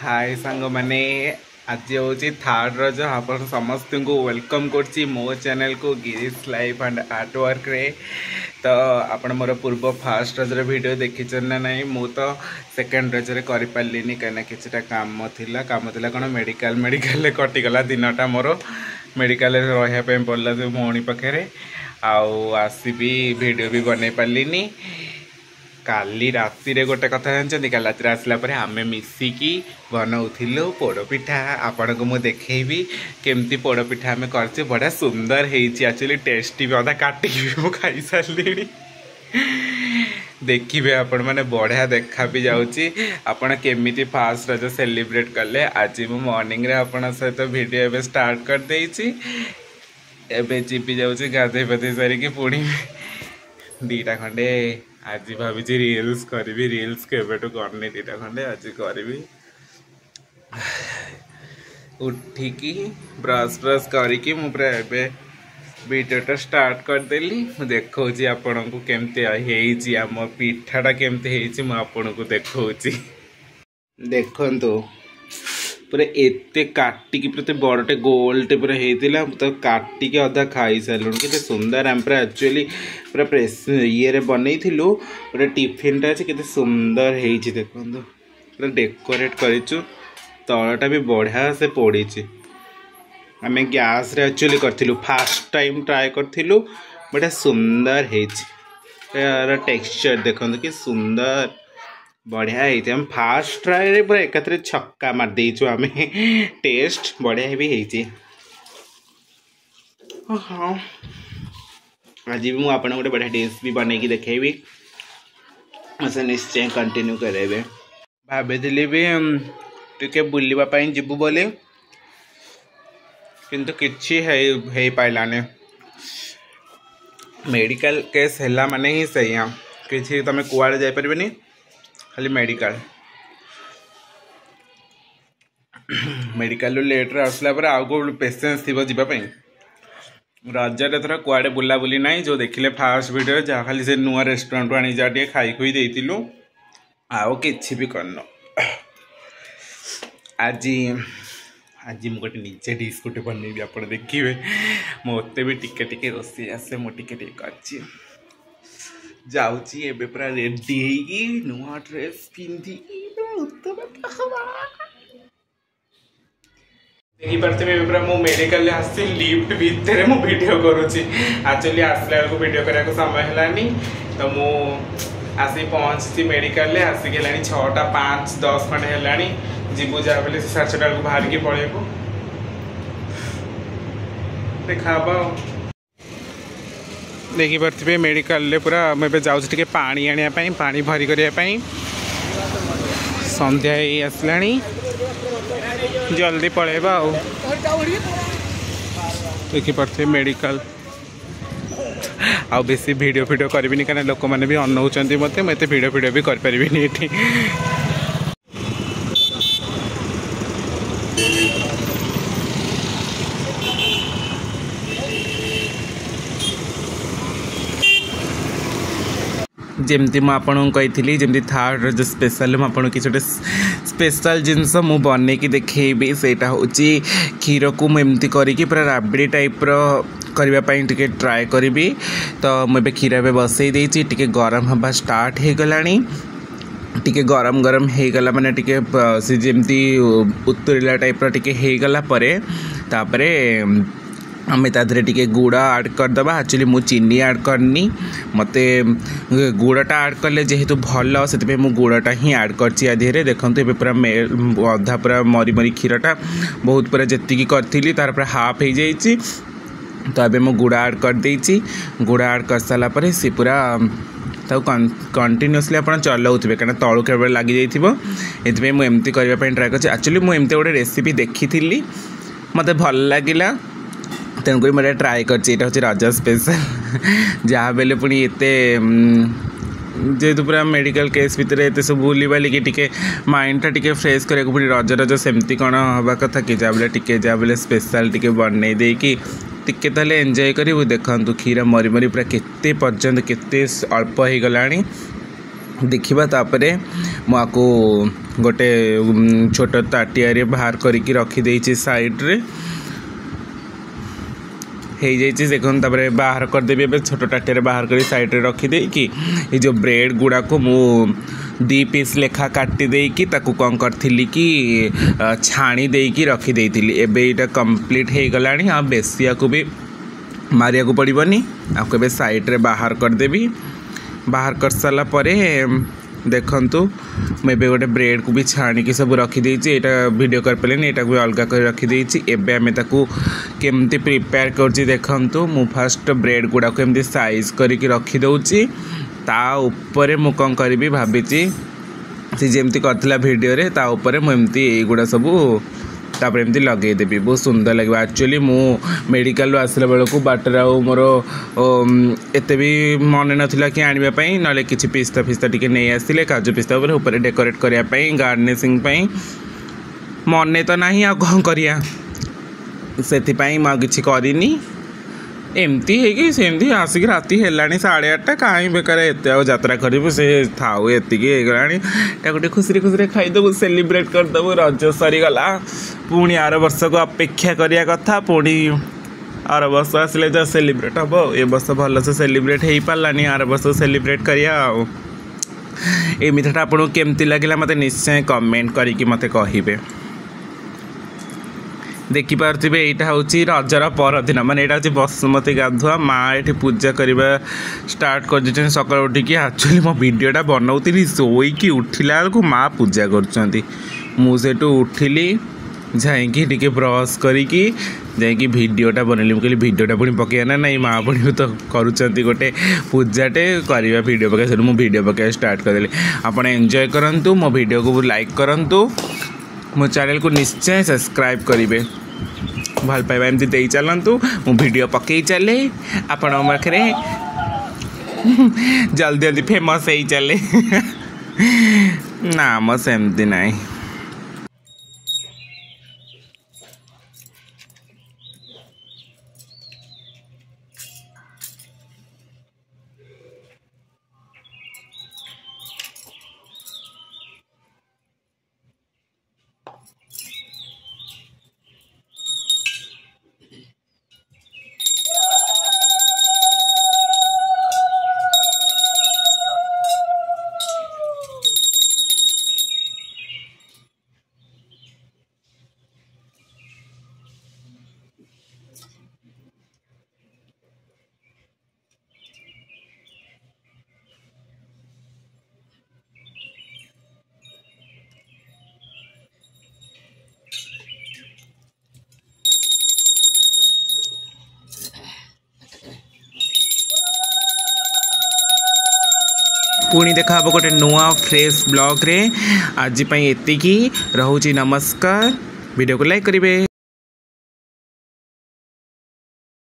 हाय सांग मैंने आज हूँ थर्ड रज आप समस्त को वेलकम करची मो चैनल को Girish life and art work रे। तो आपण मोर पूर्व फास्ट रजर वीडियो देखी ना नहीं मु तो सेकेंड रजरे कर पार्लिनी कहीं किसी काम थिला कौन मेडिकल कटिगला दिनटा मोर मेडिकल रहा पड़ा जो भौणी पाखे आसबी वीडियो भी बन पार्लिनी। काली राति रे गोटे कथा जानते काली राति आसला आम मिसिकी बनाऊलु पोड़पिठा आपण को मुझे देखी केमती पोड़पिठा आम कर बढ़िया सुंदर होचुअली टेस्टी भी अदा काटिकी भी मुझे खाई सारे देखिए आपण मैंने बढ़िया देखा भी जाऊँगी आपण केमिति फास्ट रज सेलिब्रेट कले। आज मु मॉर्निंग रे आपण सहित वीडियो एवं स्टार्ट कर देछि एबे जीपी जाऊँगी गाधे पाधे सारिकी पुणी दीटा खंडे आज भावी रिल्स करी रिल्स केबेटू करनी दीटा खंडे आज करी उठिकी ब्रश ब्रश करी मुझे वीडियोटा स्टार्ट करदेली देखा आपण को केमती आम पिठाटा केमती आपन को देखा देखु पूरा एते काटिकी प्रति बड़टे गोलटे पूरा होता तो काटिकी अधा खाई सारूँ के सुंदर आम पूरा एक्चुअली पूरा प्रेस ये बनई गोटे टिफिन अच्छे के सुंदर हो देखो पूरा डेकोरेट करूँ तलटा भी बढ़िया से पड़ी आम गैस रे एक्चुअली करूँ फास्ट टाइम ट्राए करूँ बढ़िया सुंदर हो टेक्सचर देखो कि सुंदर बढ़िया हम फास्ट ट्राए रे पूरा एकाथरे छक्का मार देचु आम टेस्ट बढ़िया भी होती। हाँ आज भी मुझे गोटे बढ़िया डिश भी बनई देखेबी से निश्चय कंटिन्यू करेबे भाभी भी टिके बुलवाई जीवु बोली किंतु किछि है पाइलाने मेडिकल केस है माने ही सही कि तुम कुआड़े जापरि खाली मेडिकल लेट रे आसला पर आउ को पेशेंस थी जावाई रजरे थोड़ा कुआड़े बुला बुली ना जो देखिले फास्ट वीडियो जहाँ खाली से नुआ रेस्टोरेंट आनी जा खाई खुई देलु आउ कि भी करन आज आज मुझे गोटे निजे डिश गोटे बनैबी आप देखिए मत भी टिके टिके रोषे आसे मुझे कर जाऊँगी एबे पूरा रेडी होगी नुआ ड्रेस पिंधि देखिपे पूरा मो मेडिकल आसी लिफ्ट भितर मु वीडियो करुँची एक्चुअली आसला बेलू वीडियो करने को समय है तो मु आसी पहुँची मेडिकल आसिक 6टा 5-10 खंडे है जीवु जा बोले 6:30 को बाहर की पड़ेबू देखा देखिपे मेडिकल पूरा मुझे जाऊँगी पानी आने पानी भरी करने संध्या ही आसला जल्दी पड़ेबा देखिपे मेडिकल आ बेसी वीडियो करी कहीं लोक मैंने भी अनौंट मत मुझे वीडियो भी करें ये जमती मुझे जमी थर्ड रज स्पेशल मुझे किसी स्पेशल जिनस मु बन की देखेबी सेटा हूँ क्षीर को मुझे करके पूरा राबड़ी टाइप करने टे ट्राए करी तो मुझे क्षीर में बसई देती टे गरम हवा स्टार्ट हो गला टिके गरम गरम हो गला माने टिके सी जमती उतरला टाइप टिके हो गला तापरे आम तादे टे गुड़ आड करदे एक्चुअली मु चीनी आड करनी मत गुड़टा आड कले जेहेतु भल से गुड़टा ही आड कर देखो ये पूरा अधा पूरा मरी मरी क्षीरटा बहुत पूरा जी करी तार पूरा हाफ हो जाइए तो ये मु गुड़ आड कर देती गुड़ आड कर सारापर सी पूरा कंटिन्यूअसली आप चलाऊे कहीं तलू के लगी जाइए मुझे करने ट्राए कर एक्चुअली मुझे गोटे रेसिपी देखी थी मत भल लगिला तेणुक मैं ट्राए कर रज स्पेशल जहाँ बेले पुणी एत जेहेतु पूरा मेडिकल केस भितर एत सब बुली बालिकी टिके माइंडटा टिके फ्रेश करने को पुणी रज रज सेमती कौन हवा कथा कि जहाँ बेले स्पेशल टिके बनई देकी टिके ताले एंजॉय करूँ देखु क्षीर मरी मरी पूरा केते पर्यंत केते अल्प हो गला देखा तापर मुझको गोटे छोट ताटिया बाहर करके रखीदे साइड्रे हो जाइए देखो तापर बाहर करदेवी ए छोट ताटिया बाहर कर साइड्रे रखीदे कि ये जो ब्रेड गुड़ा को मु 2 पीस लेखा काटी देकी ताकू कौन करी कि छाणी देकी रखीदे एबे यहाँ कंप्लीट हो गला आ बेसिया को भी मारिया को पड़ोनी आपको साइड्रे बाहर करदेवी बाहर कर सारा परे देखंतु मैं गोटे ब्रेड को भी छाणी सब रखीदे यहाँ वीडियो कर पारे यहाँ भी अलग कर रखीदे एबे आम केमती प्रिपेयर कर देखंतु मु फास्ट ब्रेड गुड़ा को एमती साइज करके रखीदे ता ऊपर मु कौन करी भावी सी जमी करथिला वीडियो रे ता ऊपर मुझे युड़ा सबू तापर एमती लगेदेवी बहुत सुंदर लगे एक्चुअली मु मेडिकल आसला बेलू बाटर मोर एत भी मन नाला कि आने ना कि पिस्ता फिस्ता टी नहीं आसते काजू पिस्ता ऊपर डेकोरेट करने गार्निशिंग मन तो ना आ कौन करिया से किसी करनी एमती है सेमती आसिक राति है 8:30 कहीं बेकार एत यात्रा करूँ से थाऊ एतिकी खुशी खुशी खाईदेबू सेलिब्रेट करदेबू रज सरीगला पुणी आर वर्ष को अपेक्षा करिया कथा पुणी आर वर्ष आसिले जो सेलिब्रेट हम ए वर्ष भल से सेलिब्रेट हो पारानी आर वर्ष सेलिब्रेट करिया ए मिठाटा आपको केमती लगे मत निश्चय कमेंट करके मत कहे देखिपे यहाँ हूँ रजर परदिन माने यहाँ हूँ बसुमती गाधुआ माँ ये पूजा करवा स्टार्ट कर सका उठिकी एक्चुअली मो वीडियोटा बनाऊली शोईकी उठिला बेलू माँ पूजा कर उठिली जाइकी टी ब्रश करी जाइकी वीडियोटा बनैली मुझे वीडियोटा पुणी पकड़ा ना नहीं माँ पुणी तो करुँच गोटे पूजाटे करवा वीडियो पकड़ मुझे वीडियो पकड़ा स्टार्ट करदेली आप एंजॉय करूँ मो वीडियो को लाइक करूँ मो चैनल को निश्चय सब्सक्राइब करेंगे भल पाइबा एमती दे चलतु मु वीडियो पकई चले आपण पाखे जल्दी जल्दी फेमस हो चले ना मो सेमती नहीं पुणी देखा गोटे नुआ फ्रेश ब्लॉग रे आज एतिकी रहूची नमस्कार वीडियो को लाइक करेंगे।